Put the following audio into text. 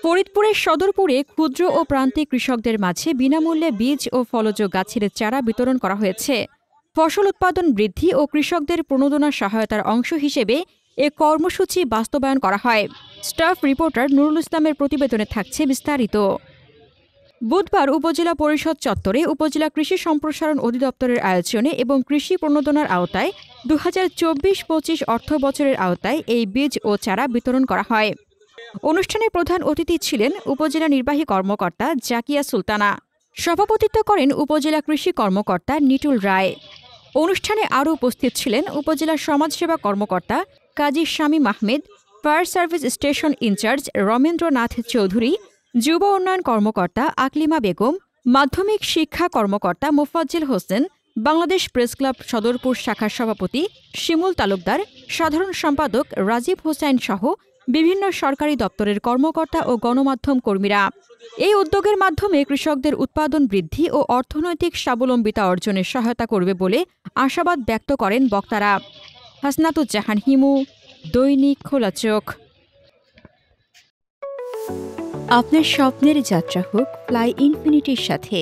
ফরিদপুরের সদরপুরে ক্ষুদ্র ও প্রান্তিক কৃষকদের মাঝে বিনামূল্যে বীজ ও ফলজ গাছের চারা বিতরণ করা হয়েছে। ফসল উৎপাদন বৃদ্ধি ও কৃষকদের প্রণোদনা সহায়তার অংশ হিসেবে এ কর্মসূচি বাস্তবায়ন করা হয়। স্টাফ রিপোর্টার নুরুল ইসলামের প্রতিবেদনে থাকছে বিস্তারিত। বুধবার উপজেলা পরিষদ চত্বরে উপজেলা কৃষি সম্প্রসারণ অধিদপ্তরের আয়োজনে এবং কৃষি প্রণোদনার আওতায় ২০২৪-২৫ অর্থবছরের আওতায় এই বীজ ও চারা বিতরণ করা হয়। অনুষ্ঠানে প্রধান অতিথি ছিলেন উপজেলা নির্বাহী কর্মকর্তা জাকিয়া সুলতানা। সভাপতিত্ব করেন উপজেলা কৃষি কর্মকর্তা নিটুল রায়। অনুষ্ঠানে আরও উপস্থিত ছিলেন উপজেলা সমাজসেবা কর্মকর্তা Kazi Shamim Ahmed, fire service station incharge Ramendranath Chowdhury, যুব উন্নয়ন কর্মকর্তা আকলিমা বেগম, মাধ্যমিক শিক্ষা কর্মকর্তা মোফাজ্জেল হোসেন, বাংলাদেশ প্রেস ক্লাব সদরপুর শাখার সভাপতি শিমুল তালুকদার, সাধারণ সম্পাদক রাজীব হোসেন সহ বিভিন্ন সরকারি দপ্তরের কর্মকর্তা ও গণমাধ্যম কর্মীরা। এই উদ্যোগের মাধ্যমে কৃষকদের উৎপাদন বৃদ্ধি ও অর্থনৈতিক স্বাবলম্বিতা অর্জনে সহায়তা করবে বলে আশাবাদ ব্যক্ত করেন বক্তারা। হাসনাতুজ্জাহান হিমু, দৈনিক খোলা চোখ। আপনার স্বপ্নের যাত্রা হোক ফ্লাই ইনফিনিটির সাথে।